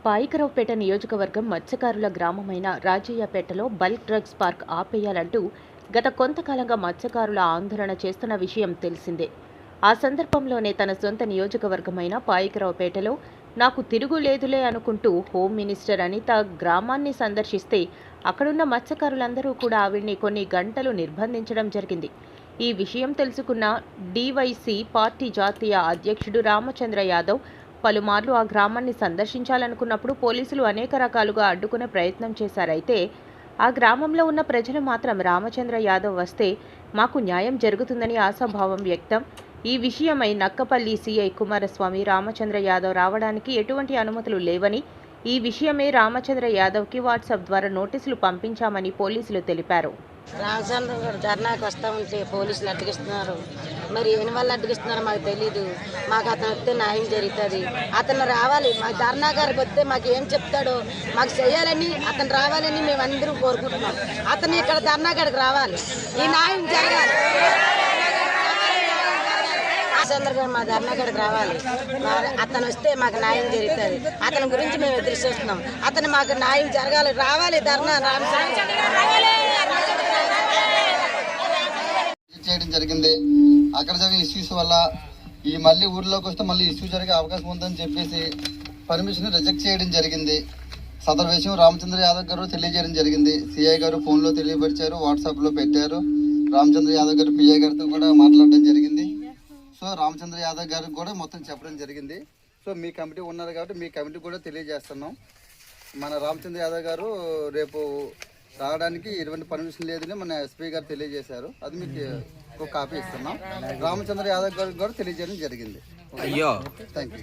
పాయికరావుపేట నియోజకవర్గం మత్స్యకారుల గ్రామమైన రాజయ్యపేటలో bulk drugs park ఆపేయాలంటూ గత కొంతకాలంగా మత్స్యకారుల ఆందోళన చేస్తున్న విషయం తెలిసిందే. ఆ సందర్భంలోనే తన సొంత నియోజకవర్గమైన పాయికరావుపేటలో నాకు తిరుగులేదులే అనుకుంటూ హోమ్ మినిస్టర్ అనిత గ్రామాన్ని సందర్శిస్తే అక్కడున్న మత్స్యకారులందరూ కూడా ఆవిడ్ని కొన్ని గంటలు నిర్బంధించడం జరిగింది. ఈ విషయం తెలుసుకున్న డివైసీ పార్టీ జాతీయ అధ్యక్షుడు రామచంద్ర యాదవ్ పలుమార్లు ఆ గ్రామాన్ని సందర్శించాలనుకున్నప్పుడు పోలీసులు అనేక రకాలుగా అడ్డుకునే ప్రయత్నం చేశారైతే ఆ గ్రామంలో ఉన్న ప్రజలు మాత్రం రామచంద్ర యాదవ్ వస్తే మాకు న్యాయం జరుగుతుందని ఆశాభావం వ్యక్తం. ఈ విషయమై నక్కపల్లి సిఐ కుమారస్వామి రామచంద్ర యాదవ్ రావడానికి ఎటువంటి అనుమతులు లేవని, ఈ విషయమే రామచంద్ర యాదవ్కి వాట్సాప్ ద్వారా నోటీసులు పంపించామని పోలీసులు తెలిపారు. రామచంద్ర గారు ధర్నాకి వస్తూ ఉంటే పోలీసులు అడ్డగిస్తున్నారు. మరి ఏని వల్ల అడ్డగిస్తున్నారో మాకు తెలీదు. మాకు అతను వస్తే న్యాయం జరుగుతుంది. అతను రావాలి. మాకు ధర్నా గారికి వస్తే మాకు ఏం చెప్తాడో మాకు చేయాలని, అతను రావాలని మేము అందరూ కోరుకుంటున్నాం. అతను ఇక్కడ ధర్నా గారికి రావాలి. ఈ న్యాయం జరగాలి. రామచంద్ర గారు మా ధర్నా గారికి రావాలి. అతను వస్తే మాకు న్యాయం జరుగుతుంది. అతని గురించి మేము ఎదురు చూస్తున్నాం. అతను మాకు న్యాయం జరగాలి. రావాలి ధర్నా రామచంద్ర చేయడం జరిగింది. అక్కడ జరిగిన ఇష్యూస్ వల్ల ఈ మళ్ళీ ఊర్లోకి వస్తే మళ్ళీ ఇష్యూ జరిగే అవకాశం ఉందని చెప్పేసి పర్మిషన్ రిజెక్ట్ చేయడం జరిగింది. సదరు విషయం రామచంద్ర యాదవ్ గారు తెలియజేయడం జరిగింది. సిఐ గారు ఫోన్లో తెలియపరిచారు, వాట్సాప్లో పెట్టారు. రామచంద్ర యాదవ్ గారు పిఐ గారితో కూడా మాట్లాడడం జరిగింది. సో రామచంద్ర యాదవ్ గారికి కూడా మొత్తం చెప్పడం జరిగింది. సో మీ కమిటీ ఉన్నారు కాబట్టి మీ కమిటీ కూడా తెలియజేస్తున్నాం. మన రామచంద్ర యాదవ్ గారు రేపు రావడానికి ఎటువంటి పర్మిషన్ లేదని మన ఎస్పీ గారు తెలియజేశారు. అది మీకు ఒక కాపీ ఇస్తున్నాం. రామచంద్ర యాదవ్ గారికి కూడా తెలియజేయడం జరిగింది. Thank you.